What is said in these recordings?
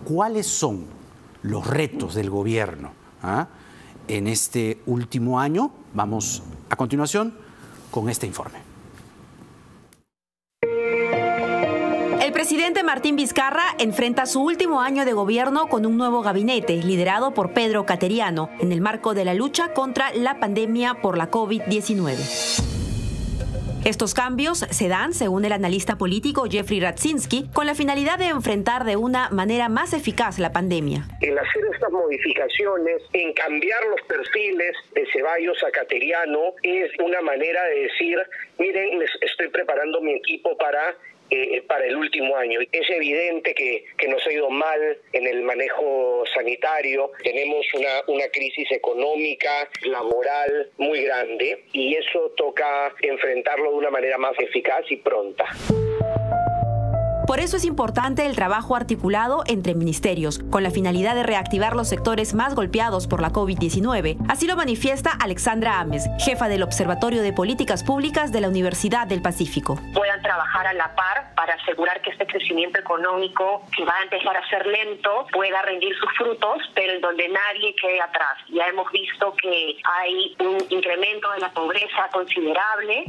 ¿Cuáles son los retos del gobierno en este último año? Vamos a continuación con este informe. El presidente Martín Vizcarra enfrenta su último año de gobierno con un nuevo gabinete liderado por Pedro Cateriano en el marco de la lucha contra la pandemia por la COVID-19. Estos cambios se dan, según el analista político Jeffrey Radzinski, con la finalidad de enfrentar de una manera más eficaz la pandemia. El hacer estas modificaciones, en cambiar los perfiles de Ceballos a Cateriano, es una manera de decir, miren, estoy preparando mi equipo para el último año. Es evidente que nos ha ido mal en el manejo sanitario, tenemos una crisis económica, laboral muy grande y eso toca enfrentarlo de una manera más eficaz y pronta. Por eso es importante el trabajo articulado entre ministerios, con la finalidad de reactivar los sectores más golpeados por la COVID-19. Así lo manifiesta Alexandra Ames, jefa del Observatorio de Políticas Públicas de la Universidad del Pacífico. Puedan trabajar a la par para asegurar que este crecimiento económico, que va a empezar a ser lento, pueda rendir sus frutos, pero en donde nadie quede atrás. Ya hemos visto que hay un incremento de la pobreza considerable.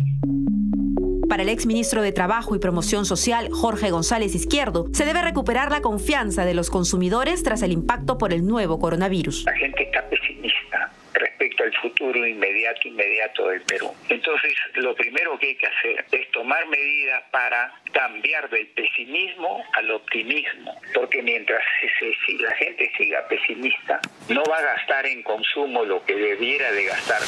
Para el exministro de Trabajo y Promoción Social, Jorge González Izquierdo, se debe recuperar la confianza de los consumidores tras el impacto por el nuevo coronavirus. La gente está pesimista respecto al futuro inmediato del Perú. Entonces, lo primero que hay que hacer es tomar medidas para cambiar del pesimismo al optimismo, porque mientras la gente siga pesimista, no va a gastar en consumo lo que debiera de gastar.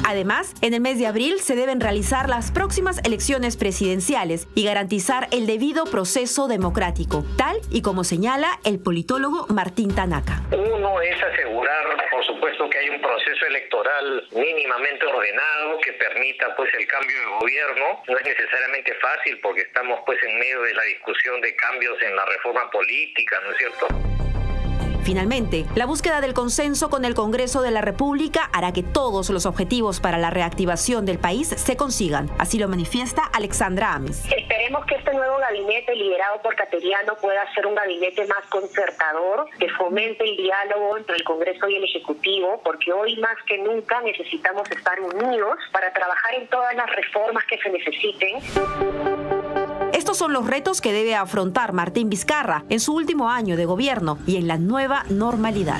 Además, en el mes de abril se deben realizar las próximas elecciones presidenciales y garantizar el debido proceso democrático, tal y como señala el politólogo Martín Tanaka. Uno es asegurar, por supuesto, que hay un proceso electoral mínimamente ordenado que permita el cambio de gobierno. No es necesariamente fácil porque estamos en medio de la discusión de cambios en la reforma política, ¿no es cierto? Finalmente, la búsqueda del consenso con el Congreso de la República hará que todos los objetivos para la reactivación del país se consigan. Así lo manifiesta Alexandra Ames. Esperemos que este nuevo gabinete liderado por Cateriano pueda ser un gabinete más concertador, que fomente el diálogo entre el Congreso y el Ejecutivo, porque hoy más que nunca necesitamos estar unidos para trabajar en todas las reformas que se necesiten. Estos son los retos que debe afrontar Martín Vizcarra en su último año de gobierno y en la nueva normalidad.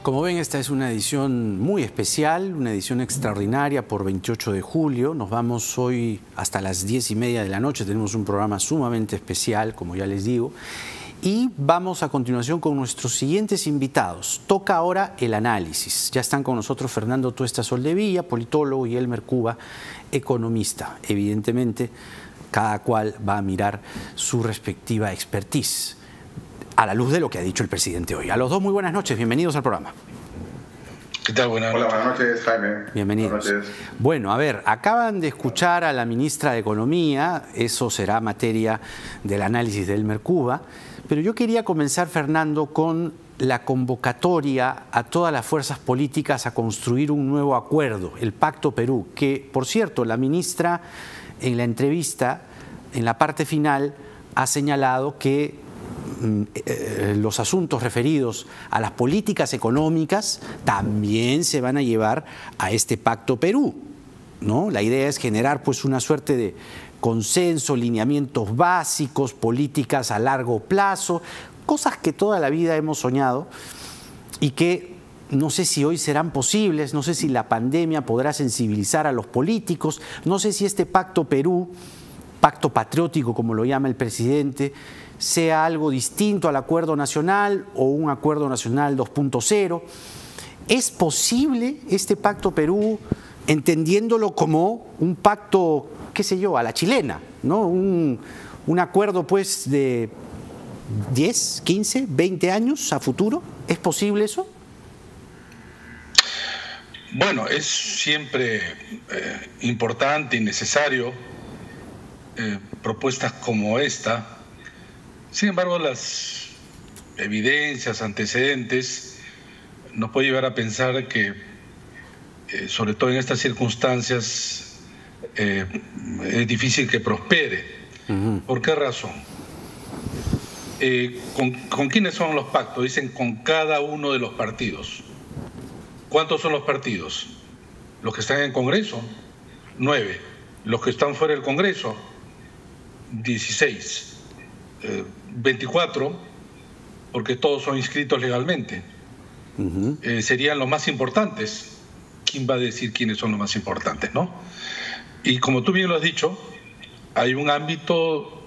Como ven, esta es una edición muy especial, una edición extraordinaria por 28 de julio. Nos vamos hoy hasta las 10:30 de la noche. Tenemos un programa sumamente especial, como ya les digo. Y vamos a continuación con nuestros siguientes invitados. Toca ahora el análisis. Ya están con nosotros Fernando Tuesta Soldevilla, politólogo, y Elmer Cuba, economista. Evidentemente, cada cual va a mirar su respectiva expertise a la luz de lo que ha dicho el presidente hoy. A los dos, muy buenas noches. Bienvenidos al programa. ¿Qué tal? Buenas noches. Hola, buenas noches, Jaime. Bienvenidos. Buenas noches. Bueno, a ver, acaban de escuchar a la ministra de Economía. Eso será materia del análisis de Elmer Cuba. Pero yo quería comenzar, Fernando, con la convocatoria a todas las fuerzas políticas a construir un nuevo acuerdo, el Pacto Perú, que, por cierto, la ministra en la entrevista, en la parte final, ha señalado que los asuntos referidos a las políticas económicas también se van a llevar a este Pacto Perú, ¿no? La idea es generar una suerte de consenso, lineamientos básicos, políticas a largo plazo, cosas que toda la vida hemos soñado y que no sé si hoy serán posibles, no sé si la pandemia podrá sensibilizar a los políticos, no sé si este Pacto Perú, pacto patriótico como lo llama el presidente, sea algo distinto al acuerdo nacional o un acuerdo nacional 2.0. ¿Es posible este Pacto Perú entendiéndolo como un pacto, qué sé yo, a la chilena, ¿no? Un acuerdo de 10, 15, 20 años a futuro? ¿Es posible eso? Bueno, es siempre importante y necesario propuestas como esta. Sin embargo, las evidencias, antecedentes, nos puede llevar a pensar que, sobre todo en estas circunstancias, es difícil que prospere. ¿Por qué razón? ¿Con quiénes son los pactos? Dicen con cada uno de los partidos. ¿Cuántos son los partidos? Los que están en el Congreso, 9. Los que están fuera del Congreso, 16. 24, porque todos son inscritos legalmente. Serían los más importantes. ¿Quién va a decir quiénes son los más importantes, no? Y como tú bien lo has dicho, hay un ámbito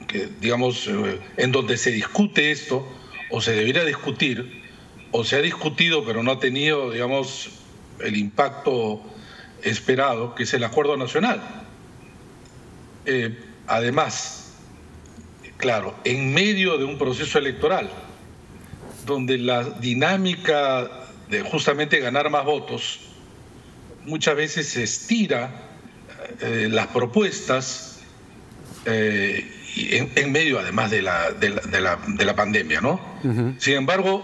que, digamos, en donde se discute esto, o se debería discutir, o se ha discutido pero no ha tenido, digamos, el impacto esperado, que es el acuerdo nacional. Además, claro, en medio de un proceso electoral, donde la dinámica de justamente ganar más votos, muchas veces se estira las propuestas en medio además de la pandemia, ¿no? Sin embargo,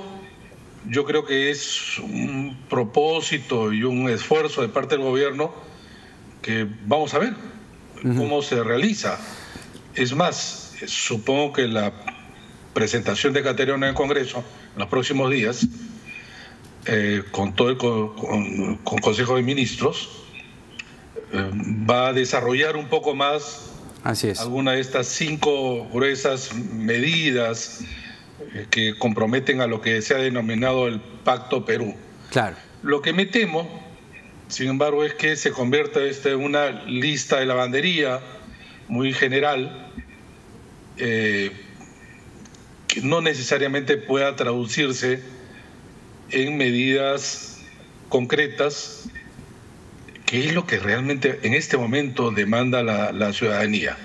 yo creo que es un propósito y un esfuerzo de parte del gobierno que vamos a ver cómo se realiza. Es más, supongo que la presentación de Cateriano en el Congreso en los próximos días, con Consejo de Ministros, va a desarrollar un poco más alguna de estas 5 gruesas medidas que comprometen a lo que se ha denominado el Pacto Perú. Claro. Lo que me temo, sin embargo, es que se convierta en una lista de lavandería muy general, que no necesariamente pueda traducirse en medidas concretas, que es lo que realmente en este momento demanda la ciudadanía.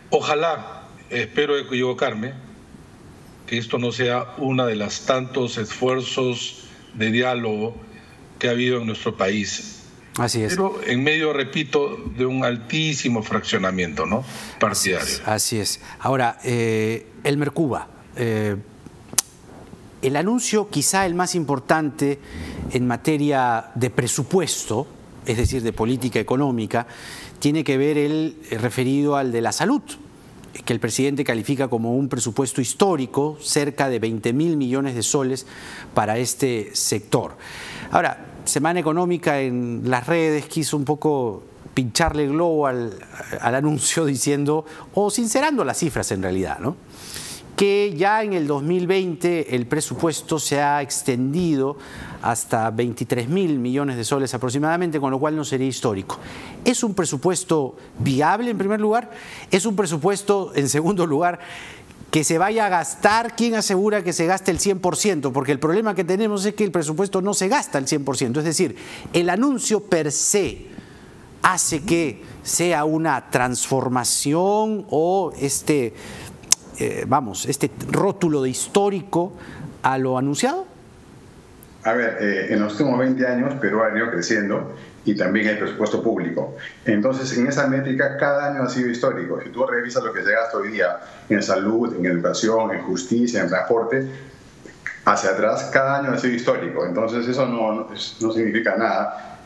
Ojalá, espero equivocarme, que esto no sea uno de los tantos esfuerzos de diálogo que ha habido en nuestro país. Así es. Pero en medio, repito, de un altísimo fraccionamiento, ¿no?, partidario. Así es. Ahora, Elmer Cuba, el anuncio quizá el más importante en materia de presupuesto, es decir, de política económica, tiene que ver el referido al de la salud, que el presidente califica como un presupuesto histórico, cerca de 20.000 millones de soles para este sector. Ahora, Semana Económica en las redes quiso un poco pincharle el globo al anuncio diciendo, o sincerando las cifras en realidad, ¿no?, que ya en el 2020 el presupuesto se ha extendido hasta 23.000 millones de soles aproximadamente, con lo cual no sería histórico. ¿Es un presupuesto viable en primer lugar? ¿Es un presupuesto, en segundo lugar, que se vaya a gastar? ¿Quién asegura que se gaste el 100%? Porque el problema que tenemos es que el presupuesto no se gasta el 100%. Es decir, el anuncio per se hace que sea una transformación o este rótulo de histórico a lo anunciado. A ver, en los últimos 20 años Perú ha ido creciendo y también el presupuesto público. Entonces, en esa métrica, cada año ha sido histórico. Si tú revisas lo que se gasta hoy día en salud, en educación, en justicia, en transporte, hacia atrás, cada año ha sido histórico. Entonces, eso no significa nada.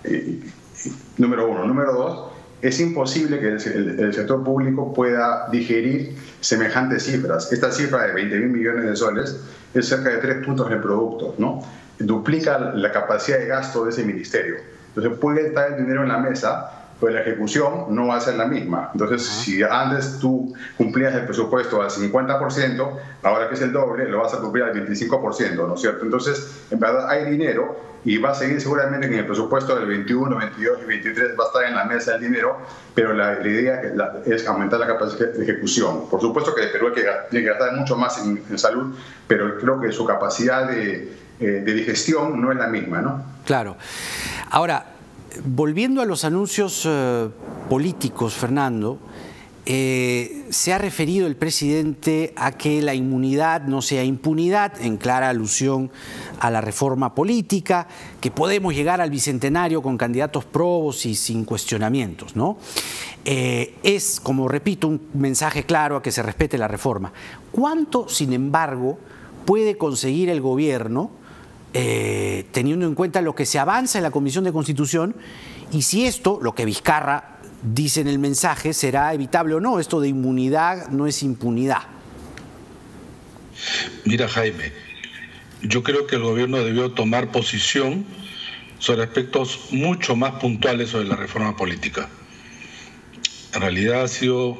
Número uno. Número dos, es imposible que el sector público pueda digerir semejantes cifras. Esta cifra de 20.000 millones de soles es cerca de 3 puntos del producto, ¿no? Duplica la capacidad de gasto de ese ministerio. Entonces puede estar el dinero en la mesa, pero la ejecución no va a ser la misma. Entonces, si antes tú cumplías el presupuesto al 50%, ahora que es el doble, lo vas a cumplir al 25%, ¿no es cierto? Entonces, en verdad hay dinero y va a seguir seguramente que en el presupuesto del 21, 22 y 23 va a estar en la mesa el dinero, pero la idea es aumentar la capacidad de ejecución. Por supuesto que Perú tiene que gastar mucho más en salud, pero creo que su capacidad de digestión no es la misma, ¿no? Claro. Ahora, volviendo a los anuncios políticos, Fernando, se ha referido el presidente a que la inmunidad no sea impunidad, en clara alusión a la reforma política, que podemos llegar al bicentenario con candidatos probos y sin cuestionamientos, ¿no? Es, como repito, un mensaje claro a que se respete la reforma. ¿Cuánto, sin embargo, puede conseguir el gobierno, teniendo en cuenta lo que se avanza en la Comisión de Constitución, y si esto, lo que Vizcarra dice en el mensaje, será evitable o no. Esto de inmunidad no es impunidad. Mira, Jaime, yo creo que el gobierno debió tomar posición sobre aspectos mucho más puntuales sobre la reforma política. En realidad ha sido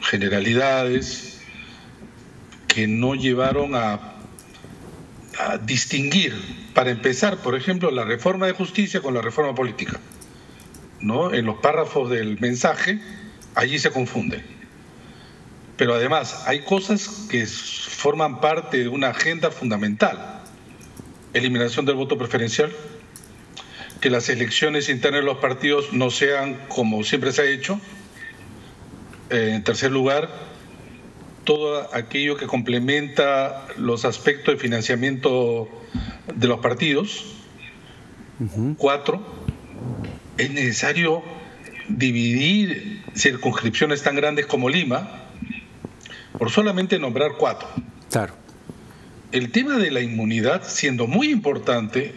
generalidades que no llevaron a distinguir, para empezar, por ejemplo, la reforma de justicia con la reforma política, ¿no? En los párrafos del mensaje, allí se confunde. Pero además hay cosas que forman parte de una agenda fundamental. Eliminación del voto preferencial, que las elecciones internas de los partidos no sean como siempre se ha hecho. En tercer lugar, todo aquello que complementa los aspectos de financiamiento de los partidos. 4, es necesario dividir circunscripciones tan grandes como Lima por solamente nombrar 4. Claro. El tema de la inmunidad, siendo muy importante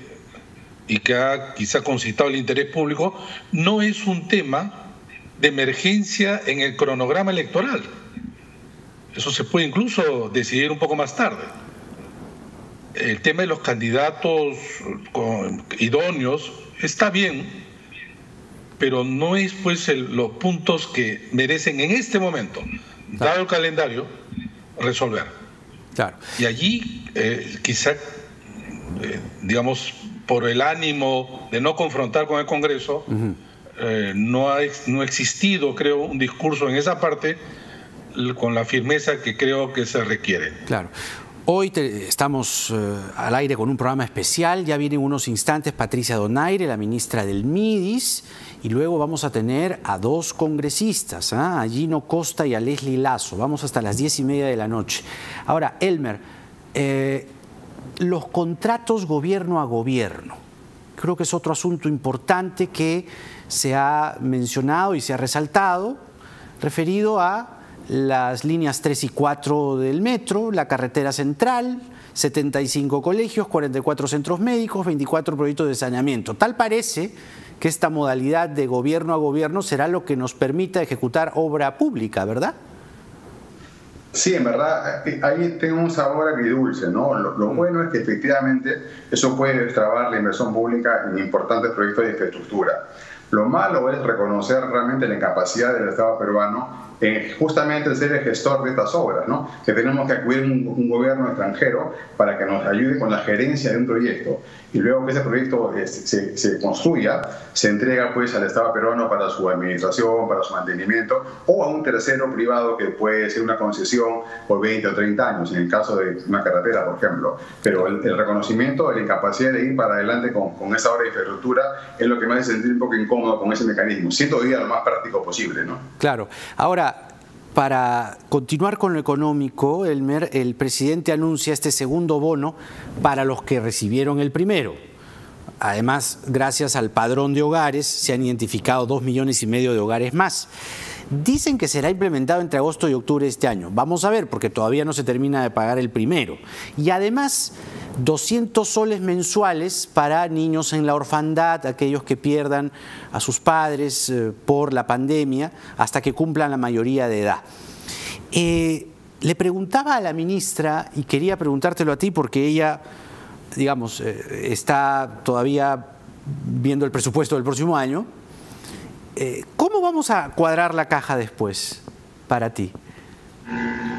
y que ha quizá concitado el interés público, no es un tema de emergencia en el cronograma electoral. Eso se puede incluso decidir un poco más tarde. El tema de los candidatos idóneos está bien, pero no es pues los puntos que merecen en este momento, dado el calendario, resolver. Claro. Y allí quizá, digamos, por el ánimo de no confrontar con el Congreso, no ha existido, creo, un discurso en esa parte con la firmeza que creo que se requiere. Claro. Hoy estamos al aire con un programa especial, ya vienen unos instantes Patricia Donaire, la ministra del MIDIS, y luego vamos a tener a 2 congresistas, a Gino Costa y a Leslie Lazo. Vamos hasta las 10:30 de la noche. Ahora, Elmer, los contratos gobierno a gobierno, creo que es otro asunto importante que se ha mencionado y se ha resaltado, referido a las líneas 3 y 4 del metro, la carretera central, 75 colegios, 44 centros médicos, 24 proyectos de saneamiento. Tal parece que esta modalidad de gobierno a gobierno será lo que nos permita ejecutar obra pública, ¿verdad? Sí, en verdad, ahí tengo un sabor agridulce, ¿no? Lo bueno es que efectivamente eso puede destrabar la inversión pública en importantes proyectos de infraestructura. Lo malo es reconocer realmente la incapacidad del Estado peruano en justamente ser el gestor de estas obras, ¿no? Que tenemos que acudir a un gobierno extranjero para que nos ayude con la gerencia de un proyecto. Y luego que ese proyecto se construya, se entrega pues al Estado peruano para su administración, para su mantenimiento, o a un tercero privado que puede ser una concesión por 20 o 30 años, en el caso de una carretera, por ejemplo. Pero el reconocimiento de la incapacidad de ir para adelante con esa obra de infraestructura es lo que me hace sentir un poco incómodo con ese mecanismo, siendo hoy día lo más práctico posible, ¿no? Claro. Ahora, para continuar con lo económico, Elmer, el presidente anuncia este segundo bono para los que recibieron el primero. Además, gracias al padrón de hogares, se han identificado 2,5 millones de hogares más. Dicen que será implementado entre agosto y octubre de este año. Vamos a ver, porque todavía no se termina de pagar el primero. Y además, 200 soles mensuales para niños en la orfandad, aquellos que pierdan a sus padres por la pandemia hasta que cumplan la mayoría de edad. Le preguntaba a la ministra, y quería preguntártelo a ti porque ella, digamos, está todavía viendo el presupuesto del próximo año. ¿Cómo vamos a cuadrar la caja después para ti?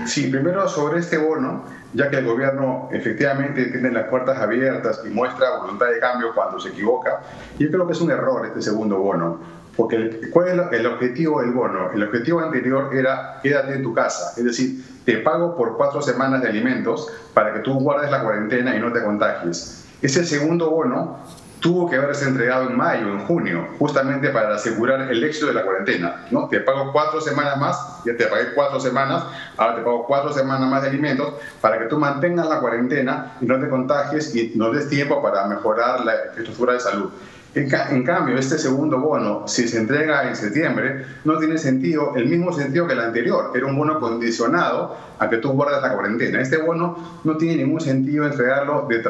Sí, primero sobre este bono, ya que el gobierno efectivamente tiene las puertas abiertas y muestra voluntad de cambio cuando se equivoca, yo creo que es un error este segundo bono, porque ¿cuál es el objetivo del bono? El objetivo anterior era quédate en tu casa, es decir, te pago por 4 semanas de alimentos para que tú guardes la cuarentena y no te contagies. Ese segundo bono tuvo que haberse entregado en mayo, en junio, justamente para asegurar el éxito de la cuarentena, ¿no? Te pago 4 semanas más, ya te pagué 4 semanas, ahora te pago 4 semanas más de alimentos para que tú mantengas la cuarentena y no te contagies y nos des tiempo para mejorar la infraestructura de salud. En cambio, este segundo bono, si se entrega en septiembre, no tiene sentido, el mismo sentido que el anterior. Era un bono condicionado a que tú guardas la cuarentena. Este bono no tiene ningún sentido entregarlo de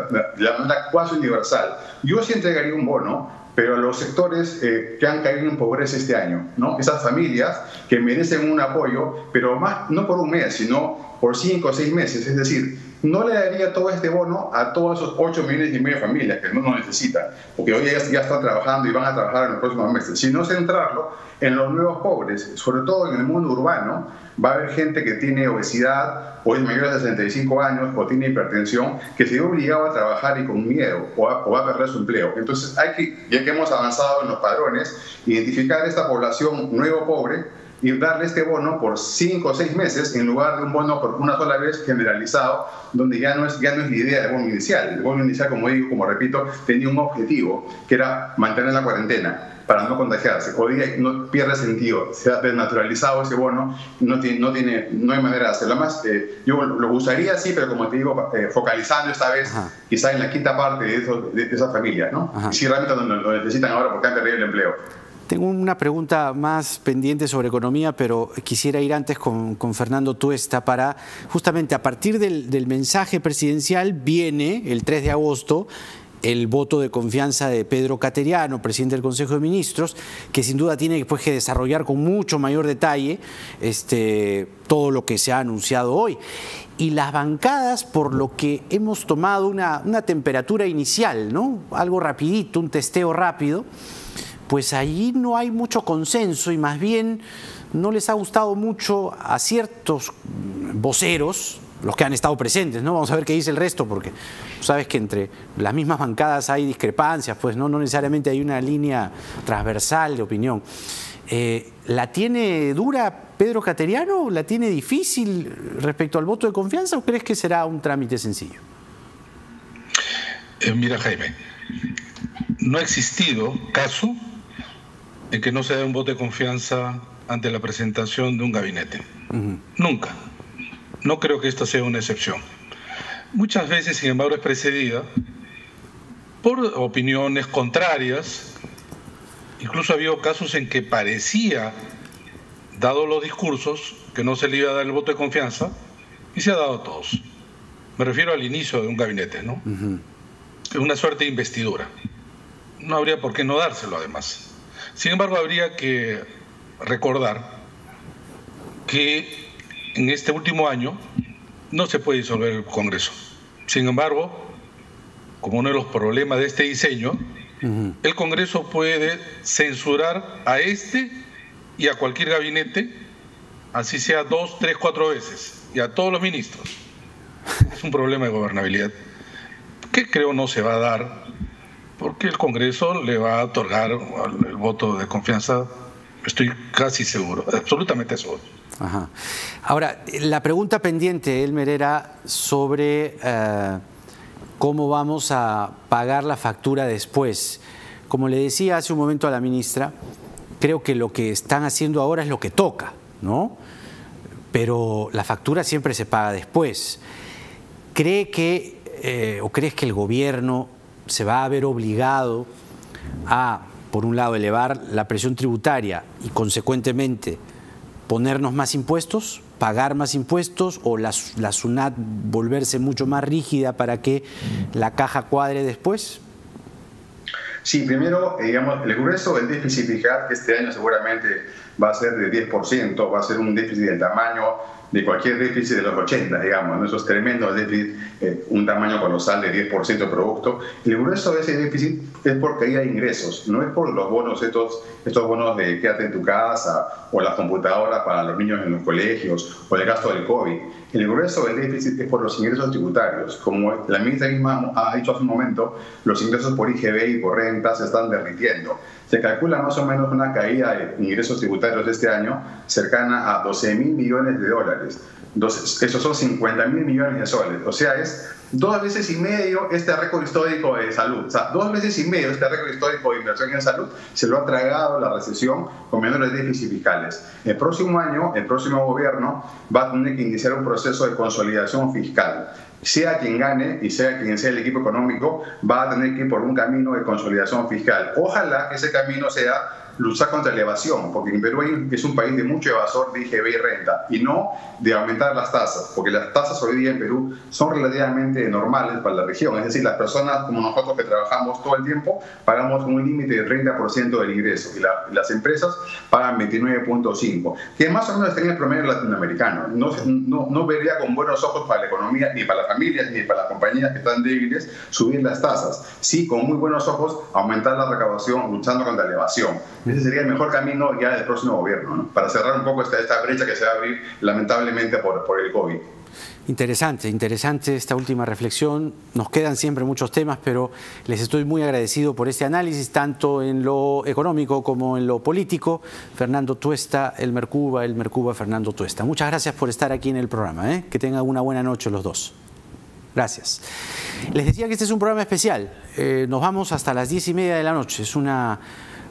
la manera cuasi universal. Yo sí entregaría un bono pero a los sectores que han caído en pobreza este año, ¿no? Esas familias que merecen un apoyo, pero más no por un mes, sino por 5 o 6 meses. Es decir, no le daría todo este bono a todos esos 8,5 millones de familias que no lo necesitan, porque hoy ya están trabajando y van a trabajar en los próximos meses, sino centrarlo en los nuevos pobres, sobre todo en el mundo urbano. Va a haber gente que tiene obesidad o es mayor de 65 años o tiene hipertensión, que se ve obligado a trabajar y con miedo o va a perder su empleo. Entonces hay que, ya que hemos avanzado en los padrones, identificar esta población nuevo pobre y darle este bono por 5 o 6 meses en lugar de un bono por una sola vez generalizado, donde ya no es la idea del bono inicial. El bono inicial, como repito, tenía un objetivo, que era mantener la cuarentena para no contagiarse. Hoy día no pierde sentido, se ha desnaturalizado ese bono, no hay manera de hacerlo. Además, yo lo usaría sí, pero como te digo, focalizando esta vez, quizá en la quinta parte de esas familias, ¿no? Y si realmente lo necesitan ahora porque han perdido el empleo. Tengo una pregunta más pendiente sobre economía, pero quisiera ir antes con Fernando Tuesta para, justamente a partir del mensaje presidencial, viene el 3 de agosto el voto de confianza de Pedro Cateriano, presidente del Consejo de Ministros, que sin duda tiene después que desarrollar con mucho mayor detalle todo lo que se ha anunciado hoy. Y las bancadas, por lo que hemos tomado una temperatura inicial, ¿no? Algo rapidito, un testeo rápido, pues allí no hay mucho consenso y más bien no les ha gustado mucho a ciertos voceros, los que han estado presentes, ¿no? Vamos a ver qué dice el resto, porque sabes que entre las mismas bancadas hay discrepancias, pues no necesariamente hay una línea transversal de opinión. ¿La tiene dura Pedro Cateriano? ¿La tiene difícil respecto al voto de confianza o crees que será un trámite sencillo? Mira, Jaime, no ha existido caso en que no se dé un voto de confianza ante la presentación de un gabinete. Nunca. No creo que esta sea una excepción. Muchas veces, sin embargo, es precedida por opiniones contrarias. Incluso ha habido casos en que parecía, dado los discursos, que no se le iba a dar el voto de confianza, y se ha dado a todos. Me refiero al inicio de un gabinete, ¿no? Es una suerte de investidura. No habría por qué no dárselo, además. Sin embargo, habría que recordar que en este último año no se puede disolver el Congreso. Sin embargo, como uno de los problemas de este diseño, el Congreso puede censurar a este y a cualquier gabinete, así sea 2, 3, 4 veces, y a todos los ministros. Es un problema de gobernabilidad que creo no se va a dar, porque el Congreso le va a otorgar el voto de confianza, estoy casi seguro, absolutamente seguro. Ajá. Ahora, la pregunta pendiente, Elmer, era sobre cómo vamos a pagar la factura después. Como le decía hace un momento a la ministra, creo que lo que están haciendo ahora es lo que toca, ¿no? Pero la factura siempre se paga después. ¿Cree que, o crees que el gobierno se va a ver obligado a, por un lado, elevar la presión tributaria y, consecuentemente, ponernos más impuestos, pagar más impuestos, o la SUNAT volverse mucho más rígida para que la caja cuadre después? Sí, primero, digamos, el grueso del déficit fiscal este año seguramente va a ser de 10%, va a ser un déficit del tamaño de cualquier déficit de los 80, digamos, ¿no? Esos tremendos déficits, un tamaño colosal de 10% de producto. El grueso de ese déficit es porque hay ingresos, no es por los bonos, estos bonos de quédate en tu casa, o las computadoras para los niños en los colegios, o el gasto del COVID. El grueso del déficit es por los ingresos tributarios. Como la ministra misma ha dicho hace un momento, los ingresos por IGB y por renta se están derritiendo. Se calcula más o menos una caída de ingresos tributarios de este año cercana a 12.000 millones de dólares. Entonces, esos son 50.000 millones de soles. O sea, es 2 veces y medio este récord histórico de salud. O sea, 2 veces y medio este récord histórico de inversión en salud se lo ha tragado la recesión con menores déficits fiscales. El próximo año, el próximo gobierno va a tener que iniciar un proceso de consolidación fiscal. Sea quien gane y sea quien sea el equipo económico, va a tener que ir por un camino de consolidación fiscal. Ojalá que ese camino sea luchar contra la evasión, porque en Perú es un país de mucho evasor de IGB y renta, y no de aumentar las tasas, porque las tasas hoy día en Perú son relativamente normales para la región. Es decir, las personas como nosotros que trabajamos todo el tiempo pagamos un límite de 30% del ingreso, y las empresas pagan 29.5%, que más o menos está en el promedio latinoamericano. No vería con buenos ojos para la economía, ni para las familias, ni para las compañías que están débiles, subir las tasas. Sí, con muy buenos ojos, aumentar la recaudación, luchando contra la evasión. Ese sería el mejor camino ya del próximo gobierno, ¿no? Para cerrar un poco esta brecha que se va a abrir lamentablemente por el COVID. Interesante esta última reflexión. Nos quedan siempre muchos temas, pero les estoy muy agradecido por este análisis, tanto en lo económico como en lo político. Fernando Tuesta, Elmer Cuba, Fernando Tuesta. Muchas gracias por estar aquí en el programa, ¿eh? Que tengan una buena noche los dos. Gracias. Les decía que este es un programa especial. Nos vamos hasta las 10:30 de la noche. Es una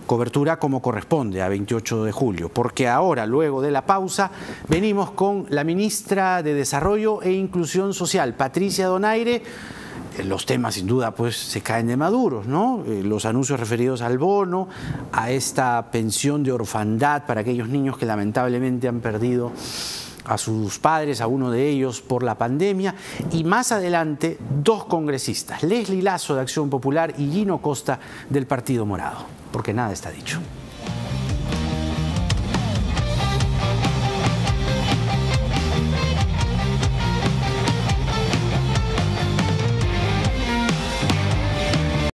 cobertura como corresponde a 28 de julio, porque ahora, luego de la pausa, venimos con la ministra de Desarrollo e Inclusión Social, Patricia Donaire. Los temas sin duda pues se caen de maduros, ¿no? Los anuncios referidos al bono, a esta pensión de orfandad para aquellos niños que lamentablemente han perdido a sus padres, a uno de ellos por la pandemia, y más adelante dos congresistas, Leslie Lazo de Acción Popular y Gino Costa del Partido Morado, porque nada está dicho.